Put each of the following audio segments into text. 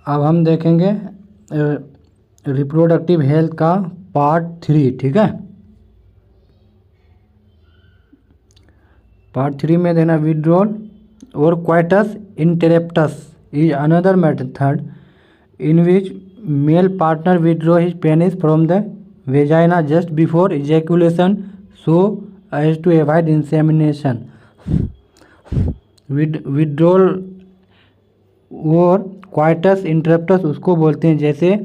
अब हम देखेंगे रिप्रोडक्टिव हेल्थ का पार्ट 3, ठीक है। पार्ट 3 में देना विड्रॉल और coitus interruptus is another method in which male partner withdraw his penis from the vagina just before ejaculation so as to avoid insemination. Withdrawal और क्वाइटस इंटरप्टस उसको बोलते हैं जैसे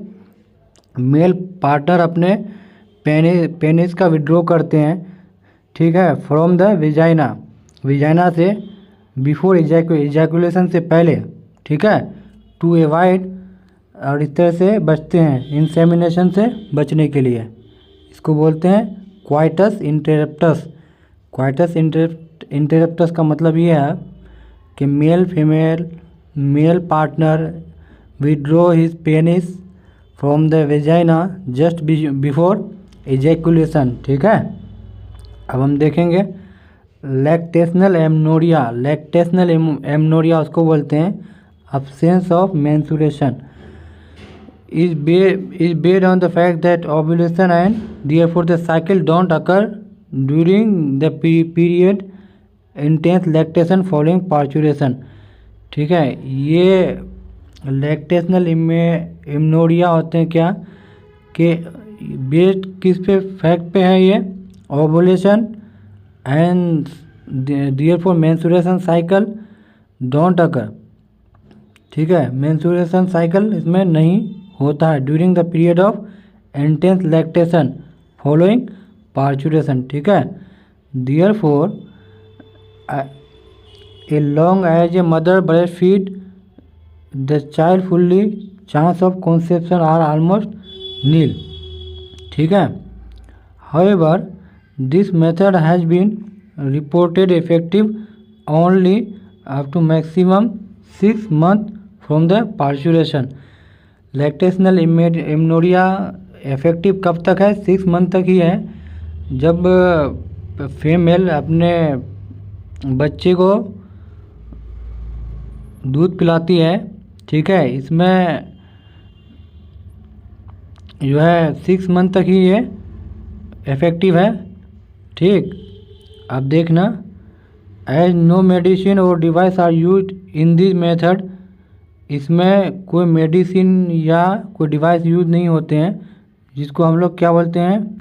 मेल पार्टनर अपने पेनिस का विड्रॉ करते हैं, ठीक है, फ्रॉम द विजाइना से बिफोर इजैकुलेशन से पहले, ठीक है, टू अवॉइड, और इस तरह से बचते हैं इंसेमिनेशन से बचने के लिए। इसको बोलते हैं क्वाइटस इंटरप्टस। क्वाइटस इंटरप्टस का मतलब ये है कि mail partner withdraw his penis from the vagina just before ejaculation, ठीक है। अब हम देखेंगे लैक्टेशनल एमनोरिया। लैक्टेशनल एमनोरिया उसको बोलते हैं absence of menstruation is based on the fact that ovulation and therefore the cycle don't occur during the period intense lactation following parturition, ठीक है। ये लैक्टेशनल एमनोरिया होते हैं क्या कि बेस्ड किस पे फैक्ट पे है ये, ovulation and therefore menstruation cycle don't occur, ठीक है। मेंस्ट्रुएशन साइकिल इसमें नहीं होता है during the period of intense lactation following parturition, ठीक है। Therefore a long as a mother breast feed the child fully chance of conception are almost nil, ठीक है। However this method has been reported effective only up to maximum 6 months from the parturition. Lactational amenorrhoea effective कब तक है? 6 month तक ही है, जब female अपने बच्चे को दूध पिलाती है, ठीक है। इसमें जो है 6 month तक ही ये इफेक्टिव है, ठीक। अब देखना, एज नो मेडिसिन और device are use in this method, इसमें कोई मेडिसिन या कोई डिवाइस यूज नहीं होते हैं, जिसको हम लोग क्या बोलते हैं,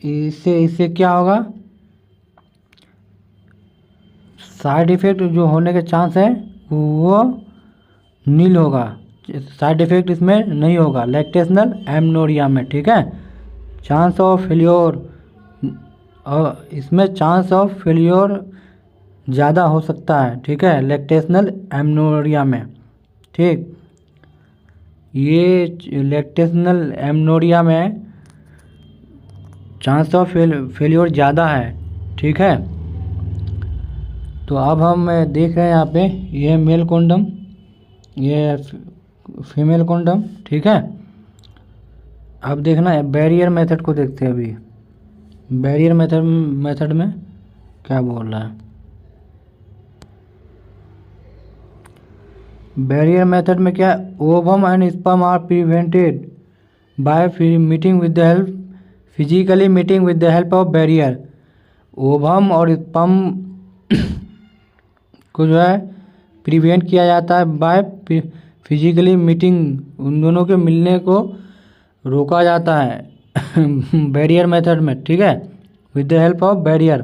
इससे क्या होगा, साइड इफ़ेक्ट जो होने के चांस है वो नील होगा, साइड इफ़ेक्ट इसमें नहीं होगा लैक्टेशनल एमनोरिया में, ठीक है। चांस ऑफ फेल्योर, और इसमें चांस ऑफ फेल्योर ज़्यादा हो सकता है, ठीक है, लैक्टेशनल एमनोरिया में, ठीक। ये लैक्टेशनल एमनोरिया में चांस ऑफ फेल्योर ज़्यादा है, ठीक है। तो अब हम देख रहे हैं यहाँ पे, ये मेल कॉन्डम, ये फीमेल कॉन्डम, ठीक है। अब देखना है बैरियर मेथड को देखते हैं। अभी बैरियर मेथड में क्या बोल रहा है। बैरियर मेथड में क्या, ovum and sperm are prevented by meeting with the help physically meeting with the help of barrier. Ovum और स्पर्म को जो है प्रिवेंट किया जाता है बाय फिजिकली मीटिंग, उन दोनों के मिलने को रोका जाता है बैरियर मेथड में, ठीक है, with the help of barrier.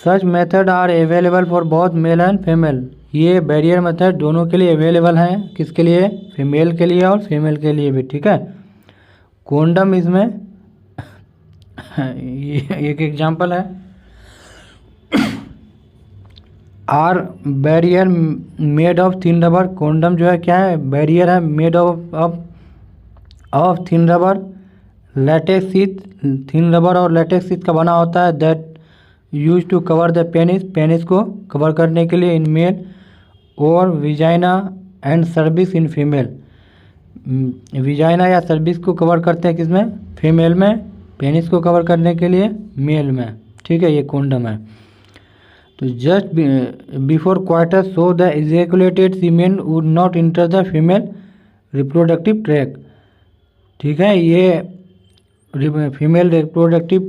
Such method are available for both male and female. ये बैरियर मेथड दोनों के लिए अवेलेबल हैं, किसके लिए, फीमेल के लिए और फीमेल के लिए भी, ठीक है। कॉन्डम इसमें एक एग्जांपल है। Are barrier made of thin rubber, condom जो है क्या है, बैरियर है, made of thin rubber, latex sheet, thin rubber और लैटेक्स शीट का बना होता है, that use to cover the penis, penis को कवर करने के लिए इन मेल, और vagina and cervix in female. Vagina या सर्विस को कवर करते हैं किसमें, फीमेल में, पेनिस को कवर करने के लिए मेल में, ठीक है। ये कॉन्डम है। तो just before coitus so the ejaculated semen would not enter the female reproductive tract. ठीक है, ये फीमेल रिप्रोडक्टिव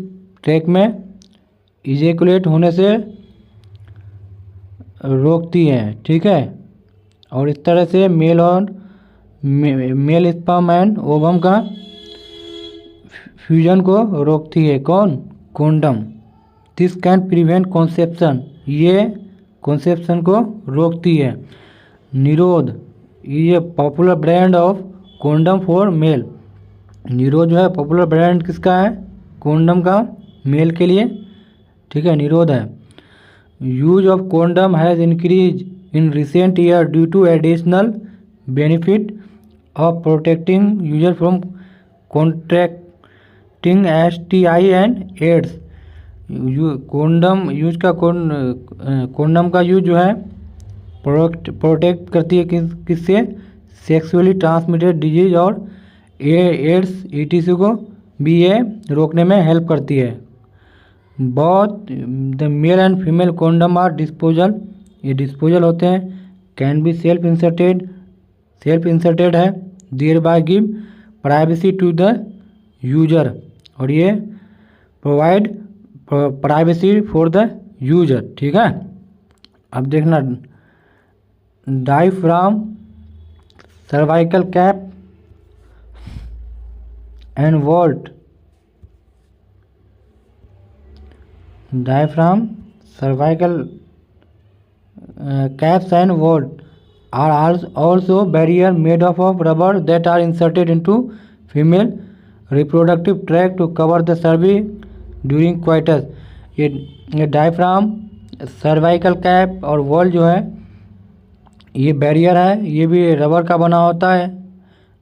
ट्रैक में इजैकुलेट होने से रोकती है। ठीक है, और इस तरह से मेल स्पर्म एंड ओवम का फ्यूजन को रोकती है। कौन? Condom. This can prevent conception, ये कॉन्सेप्शन को रोकती है। निरोध, ये popular brand of condom for male. निरोध जो है पॉपुलर ब्रांड किसका है? कॉन्डम का, मेल के लिए। ठीक है, निरोध है। Use of condom has increase in recent year due to additional benefit of protecting user from contracting STI and AIDS. Condom use का कॉन्डम का यूज जो है प्रोटेक्ट करती है किससे? सेक्सुअली ट्रांसमिटेड डिजीज और एड्स ETC को भी ये रोकने में हेल्प करती है। Both the male and female condom are disposal, ये डिस्पोजल होते हैं। कैन बी सेल्फ इंसर्टेड है। Thereby give privacy to the user, और ये provide privacy for the user. ठीक है, अब देखना diaphragm, cervical cap and vault. Diaphragm, cervical caps and vault are also barrier made of rubber that are inserted into female reproductive tract to cover the cervix during coitus। ये diaphragm, cervical cap और wall जो है ये barrier है, ये भी rubber का बना होता है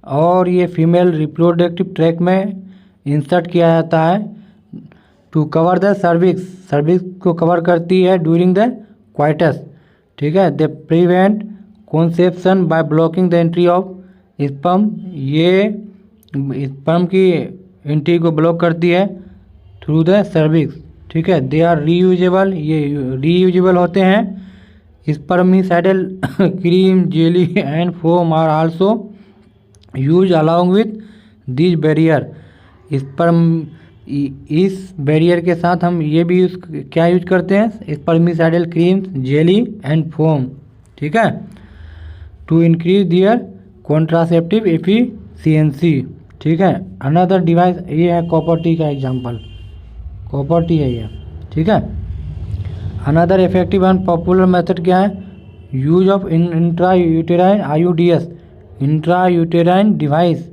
और ये फीमेल रिप्रोडक्टिव ट्रैक में इंसर्ट किया जाता है to cover the cervix, cervix को कवर करती है ड्यूरिंग द क्वाइटस। ठीक है, they prevent conception by blocking the entry of sperm, ये स्पर्म की एंट्री को ब्लॉक करती है थ्रू द सर्विक्स। ठीक है, दे आर रीयूजेबल, ये रीयूजेबल होते हैं। Spermicidal cream, jelly and foam are also use along with this barrier. इस बैरियर के साथ हम ये भी क्या यूज करते हैं? Spermicidal creams, jelly and foam. ठीक है, to increase their contraceptive efficiency. ठीक है, अनदर डिवाइस, ये है कॉपर टी का एग्जांपल, कॉपर टी है ये। ठीक है, another effective and popular method क्या है? Use of intrauterine IUDs, intrauterine device.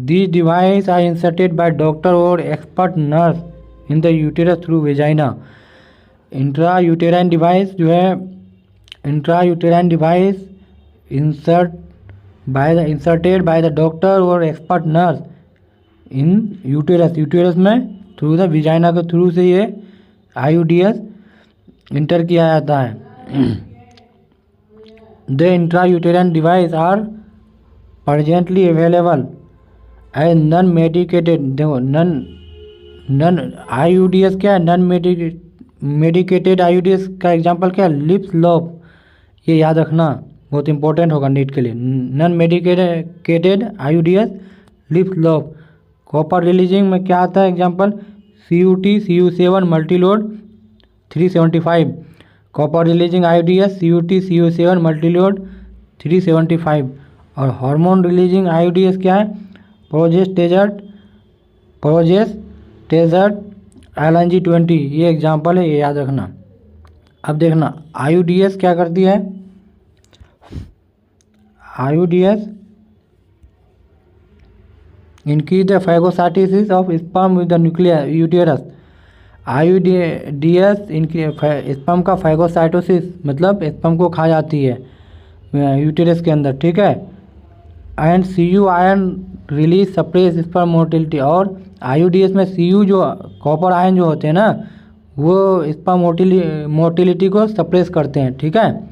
This device are inserted by doctor और expert nurse in the uterus through vagina. Intrauterine device जो है, intrauterine device inserted by the doctor और expert nurse in uterus में through the vagina के through से ये IUDs enter किया जाता है। The intrauterine device are presently available as non medicated. देखो नॉन IUDs क्या है? नॉन मेडिकेटेड IUDs का एग्जांपल क्या है? लिप्स लॉप, ये याद रखना, बहुत इंपॉर्टेंट होगा नीट के लिए। Non medicated IUDs, lips lop. Copper releasing में क्या आता है example? CUT, CU7 Multiload 375। Copper releasing IUDs, CUT, CU7 Multiload 375। और हार्मोन रिलीजिंग IUDs क्या है? प्रोजेस्टेजर्ट, LNG20, ये एग्जांपल है, ये याद रखना। अब देखना IUDs क्या करती है? IUDs increase the phagocytosis of sperm with the nuclear uterus। IUDs sperm का फाइगोसाइटोसिस मतलब स्पर्म को खा जाती है यूटेरस के अंदर। ठीक है, and CU ion release suppress sperm motility. और IUDs में CU जो कॉपर आयन जो होते हैं ना, वो स्पर्म मोटिलिटी को सप्रेस करते हैं। ठीक है,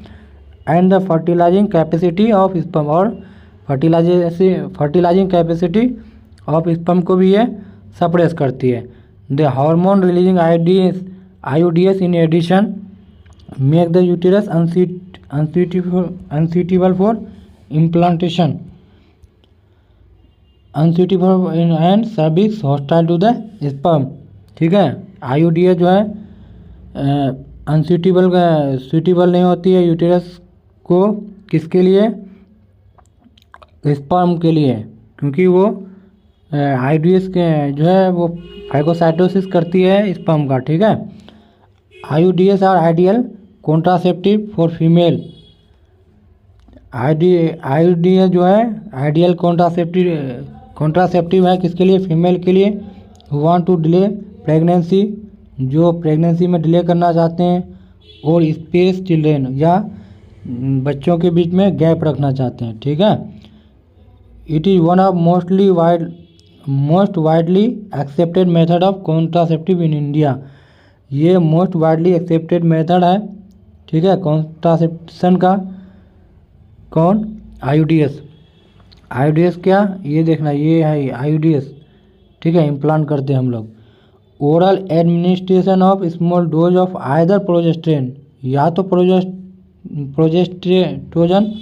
and the fertilising capacity of sperm, और फर्टिलाइजिंग कैपेसिटी ऑफ स्पर्म को भी ये सप्रेस करती है। The hormone releasing IUDs in addition make the uterus unsuitable for implantation, unsuitable and cervix hostile to the sperm. ठीक है, IUDs जो है सूटेबल नहीं होती है यूटेरस को, किसके लिए, स्पर्म के लिए, क्योंकि वो IUDs के जो है वो फाइगोसाइटोसिस करती है स्पर्म का। ठीक है, IUDs are ideal contraceptive for female. IUDs जो है आइडियल कॉन्ट्रासेप्टिव है किसके लिए, फीमेल के लिए, who want to delay pregnancy, जो प्रेगनेंसी में डिले करना चाहते हैं, और स्पेस चिल्ड्रेन, या बच्चों के बीच में गैप रखना चाहते हैं। ठीक है, it is one of most widely accepted method of contraceptive in India. ये मोस्ट वाइडली एक्सेप्टेड मेथड है, ठीक है, कॉन्ट्रासेप्शन का। कौन, IUDs क्या, ये देखना, ये है IUDs। ठीक है, इम्प्लांट करते हैं हम लोग। Oral administration of small dose of either progesterone, या तो प्रोजेस्टेरोन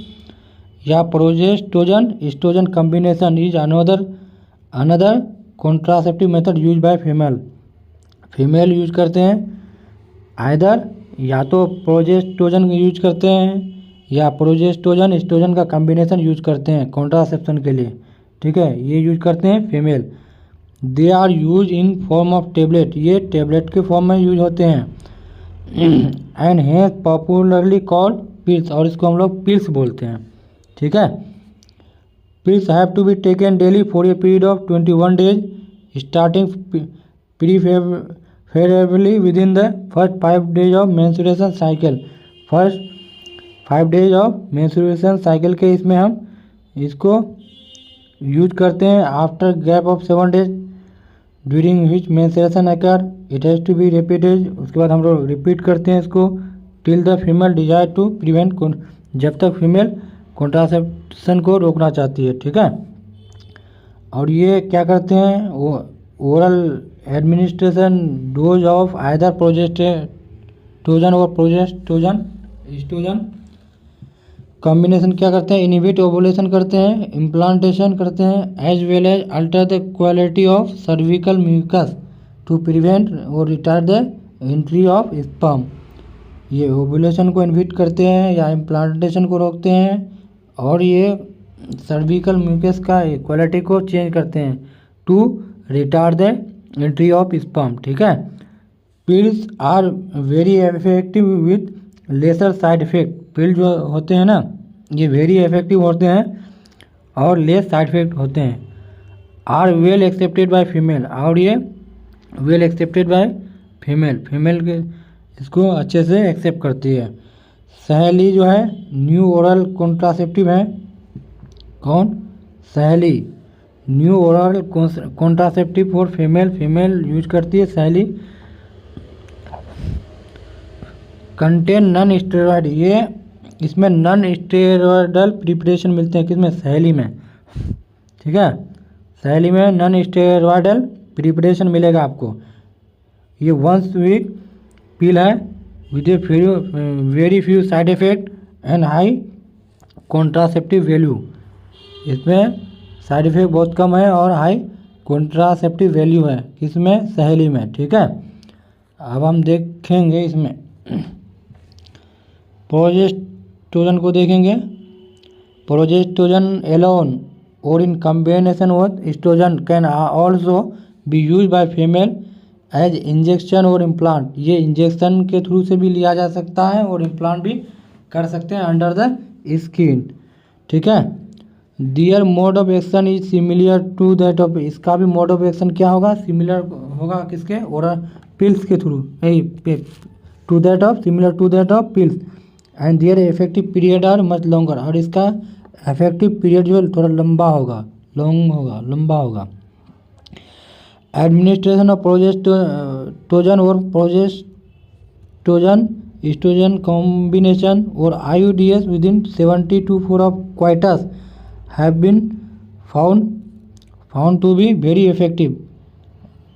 या progesterone oestrogen combination is another contraceptive method use by female use करते हैं। आइदर या तो प्रोजेस्टेरोन यूज करते हैं या प्रोजेस्टेरोन एस्ट्रोजन का कॉम्बिनेशन यूज करते हैं कॉन्ट्रासेप्शन के लिए। ठीक है, ये यूज करते हैं female. They are use in form of tablet, ये टेबलेट के फॉर्म में यूज होते हैं। एंड है पॉपुलरली कॉल्ड पिल्स, और इसको हम लोग पिल्स बोलते हैं। ठीक है, pills have to be taken daily for a period of 21 days starting preferably within the first 5 days of menstruation cycle. First 5 days of menstruation cycle के इसमें हम इसको यूज करते हैं। After gap of 7 days during which menstruation occur it has to be repeated, उसके बाद हम लोग रिपीट करते हैं इसको till the female desire to prevent, जब तक फीमेल कॉन्ट्रासेप्शन को रोकना चाहती है। ठीक है, और ये क्या करते हैं, वो oral administration dose of either progesterone और प्रोजेस्टेरोन एस्ट्रोजन कॉम्बिनेशन क्या करते हैं, इनिबिट ओवुलेशन करते हैं, इम्प्लांटेशन करते हैं, as well as alter the quality of cervical mucus to prevent और retard the entry of sperm. ये ओवुलेशन को इनहिबिट करते हैं या इम्प्लांटेशन को रोकते हैं, और ये सर्विकल म्यूकस का क्वालिटी को चेंज करते हैं to retard the entry of sperm. ठीक है, pills are very effective with lesser side effect. Pill जो होते हैं ना, ये वेरी इफेक्टिव होते हैं और लेस साइड इफेक्ट होते हैं। Are well accepted by female, और ये वेल एक्सेप्टेड बाय फीमेल के इसको अच्छे से एक्सेप्ट करती है। सहेली जो है न्यू ओरल कॉन्ट्रासेप्टिव है। कौन, सहेली, new oral contraceptive for female use करती है सहेली। कंटेन नॉन स्टेरॉयड, ये इसमें नॉन स्टेरॉयडल प्रिपरेशन मिलते हैं किसमें, सहेली में। ठीक है, सहेली में नॉन स्टेरॉयडल प्रिपरेशन मिलेगा आपको। ये वंस वीक पिल है with a very few side effect and high contraceptive value. इसमें साइड इफेक्ट बहुत कम है और हाई कॉन्ट्रासेप्टिव वैल्यू है किसमें, सहेली में। ठीक है, अब हम देखेंगे इसमें प्रोजेस्टेरोन को देखेंगे। प्रोजेस्टेरोन एलोन और in combination with oestrogen can also be use by female as injection और इम्प्लांट। ये इंजेक्शन के थ्रू से भी लिया जा सकता है और इम्प्लांट भी कर सकते हैं अंडर द स्किन। ठीक है, their mode of action is similar to that of, इसका भी मोड ऑफ एक्शन क्या होगा, सिमिलर होगा किसके, और पिल्स के through, to that of, similar to that of pills, and their effective period are much longer, और इसका इफेक्टिव पीरियड जो थोड़ा लंबा होगा, लंबा होगा। एडमिनिस्ट्रेशन ऑफ प्रोजेस्टेरोन और प्रोजेस्टेरोन एस्ट्रोजन कॉम्बिनेशन और IUDs within 72 of coitus have been found to be very effective.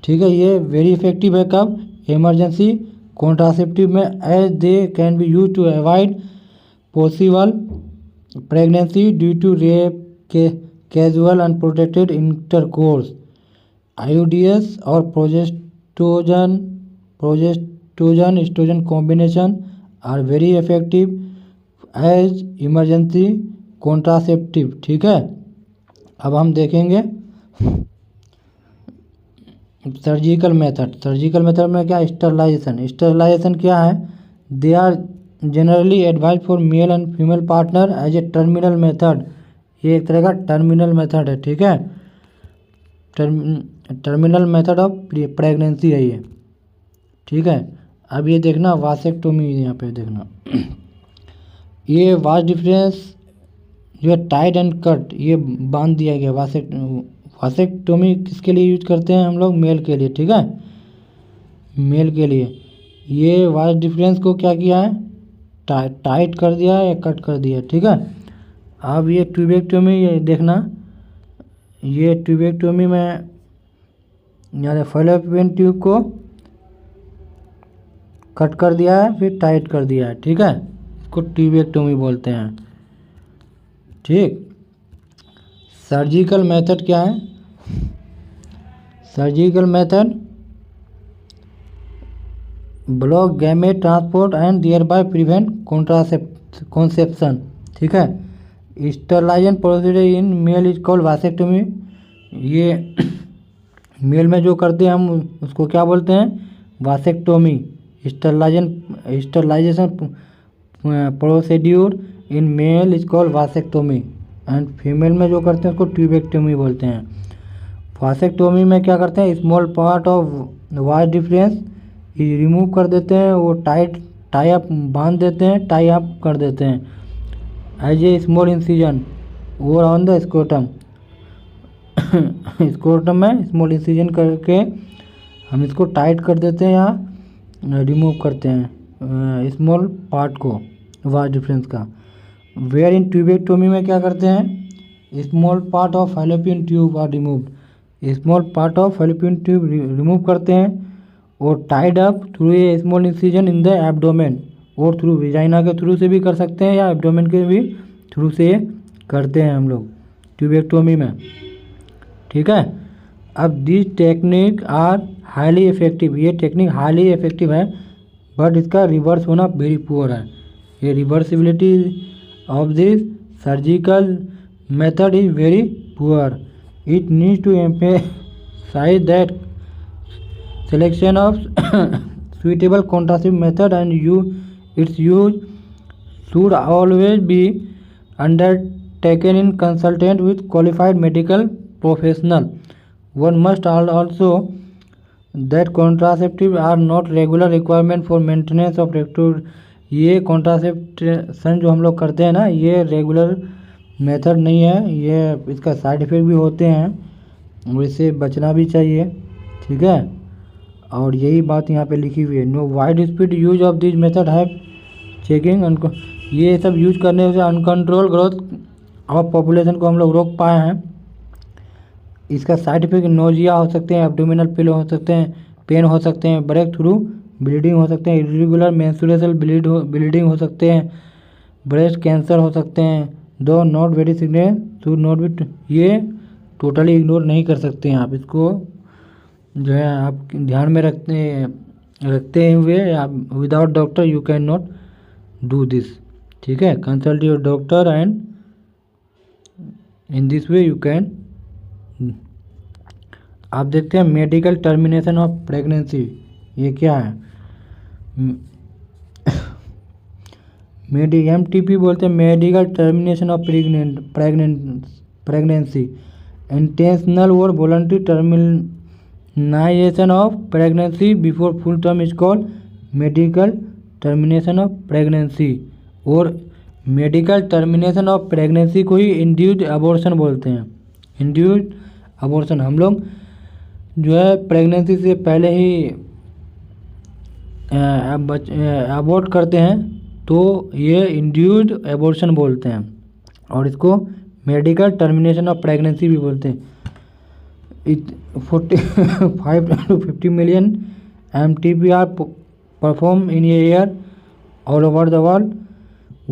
ठीक है, ये वेरी इफेक्टिव है कब, इमरजेंसी कॉन्ट्रासेप्टिव में as they can be use to avoid possible pregnancy due to rape के casual unprotected intercourse. IUDs और progestogen oestrogen combination are very effective as emergency contraceptive. ठीक है, अब हम देखेंगे सर्जिकल मेथड। सर्जिकल मेथड में क्या, स्टरलाइजेशन। स्टरलाइजेशन क्या है, they are generally advise for male and female partner as a terminal method. ये एक तरह का टर्मिनल मेथड है। ठीक है, टर्मिनल मेथड ऑफ प्रेगनेंसी है ये। ठीक है, अब ये देखना वासेक्टोमी, यहाँ पे देखना ये वास्ट डिफरेंस जो है टाइट एंड कट, ये बांध दिया गया। वासेक्टोमी किसके लिए यूज करते हैं हम लोग, मेल के लिए। ठीक है, मेल के लिए ये वास्ट डिफरेंस को क्या किया है, टाइट कर दिया है या कट कर दिया है। ठीक है, अब ये ट्यूबेक्टोमी, ये देखना, ये ट्यूबेक्टोमी में यानी फैलोपियन ट्यूब को कट कर दिया है फिर टाइट कर दिया है। ठीक है, इसको ट्यूबेक्टोमी बोलते हैं। ठीक, सर्जिकल मेथड क्या है, surgical method block gamete transport and thereby prevent conception. ठीक है, sterilisation procedure in male is called vasectomy. ये मेल में जो करते हैं हम उसको क्या बोलते हैं, vasectomy. Sterilisation procedure in male is called vasectomy and female में जो करते हैं उसको ट्यूबेक्टोमी बोलते हैं। वासेक्टोमी में क्या करते हैं, small part of vast difference remove कर देते हैं, वो टाई अप बांध देते हैं, टाई अप कर देते हैं as a small incision over on the scrotum. Scrotum में स्मॉल इंसिजन करके हम इसको टाइट कर देते हैं या रिमूव करते हैं स्मॉल पार्ट को वास्ट डिफरेंस का। वेयर इन ट्यूबेक्टोमी में क्या करते हैं, small part of fallopian tube are removed. Small part of fallopian tube remove करते हैं और tied up through a small incision in the abdomen, और थ्रू विजाइना के थ्रू से भी कर सकते हैं या एब्डोमेन के भी थ्रू से करते हैं हम लोग ट्यूबेक्टोमी में। ठीक है, अब this technique are highly effective. ये टेक्निक हाईली इफेक्टिव है बट इसका रिवर्स होना वेरी पुअर है। ये reversibility of this surgical method is very poor. It needs to emphasize that selection of suitable contraceptive method and its use should always be undertaken in consultation with qualified medical professional. One must also that contraceptives are not regular requirement for maintenance of reproductive। ये contraception जो हम लोग करते हैं ना, ये regular method नहीं है, ये इसका साइड इफ़ेक्ट भी होते हैं और इससे बचना भी चाहिए। ठीक है, और यही बात यहाँ पे लिखी हुई है। No wide speed use of this method है चेकिंग। ये सब यूज करने से अनकंट्रोल ग्रोथ ऑफ पॉपुलेशन को हम लोग रोक पाए हैं। इसका साइड इफेक्ट नोजिया हो सकते हैं, एब्डोमिनल पेन हो सकते हैं, पेन हो सकते हैं, ब्रेक थ्रू ब्लीडिंग हो सकते हैं, इरेगुलर मेंस्ट्रुएशन ब्लीडिंग हो सकते हैं, ब्रेस्ट कैंसर हो सकते हैं। दो नॉट वेरी सिग्नेस टू नॉट बी, ये टोटली इग्नोर नहीं कर सकते हैं आप। इसको जो है आप ध्यान में रखते हुए without doctor you can not do this. ठीक है, consult your doctor and in this way you can. आप देखते हैं मेडिकल टर्मिनेशन ऑफ प्रेगनेंसी, ये क्या है, MTP बोलते हैं, medical termination of pregnancy. Intentional और voluntary termination of pregnancy before full term is called medical termination of pregnancy. और मेडिकल टर्मिनेशन ऑफ प्रेगनेंसी को ही इंड्यूस्ड अबॉर्शन बोलते हैं। इंड्यूस्ड अबॉर्शन, हम लोग जो है प्रेगनेंसी से पहले ही अबॉर्ट करते हैं तो ये इंड्यूस्ड एबॉर्शन बोलते हैं, और इसको मेडिकल टर्मिनेशन ऑफ प्रेगनेंसी भी बोलते हैं। 45 to 50 million MTP are perform in air all over the world,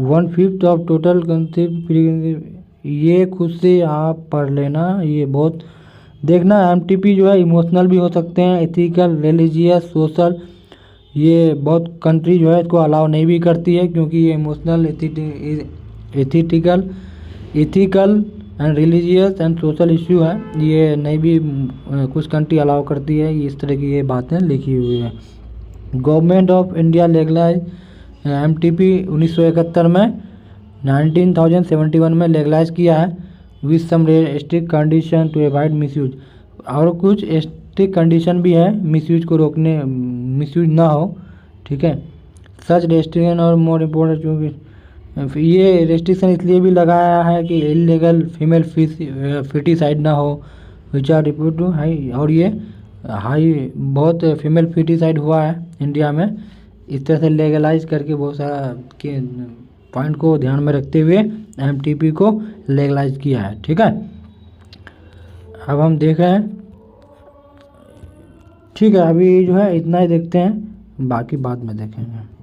1/5 of total concept. ये खुद से आप पढ़ लेना, ये बहुत देखना। एमटीपी जो है इमोशनल भी हो सकते हैं, एथिकल, रिलीजियस, सोशल। ये बहुत कंट्री जो है इसको अलाउ नहीं भी करती है, क्योंकि ये emotional, ethical and religious and social issue है। ये नहीं भी कुछ कंट्री अलाउ करती है, इस तरह की ये बातें लिखी हुई है। Government of India legalize MTP 1971 में, 1971 में लीगलाइज किया है, with some strict condition to avoid misuse. और कुछ स्ट्रिक्ट कंडीशन भी है मिसयूज को रोकने, मिसयूज ना हो, ठीक है। सच रेस्ट्रिक्शन और मोर इम्पोर्टेंट, क्योंकि ये रेस्ट्रिक्शन इसलिए भी लगाया है कि इलीगल फीमेल फिटिसाइड ना हो, which are report to high. और ये हाई बहुत फीमेल फिटिसाइड हुआ है इंडिया में, इस तरह से लीगलाइज करके बहुत सारा के पॉइंट को ध्यान में रखते हुए एमटीपी को लीगलाइज किया है, ठीक है। अब हम देख रहे हैं, ठीक है, अभी जो है इतना ही देखते हैं, बाकी बाद में देखेंगे।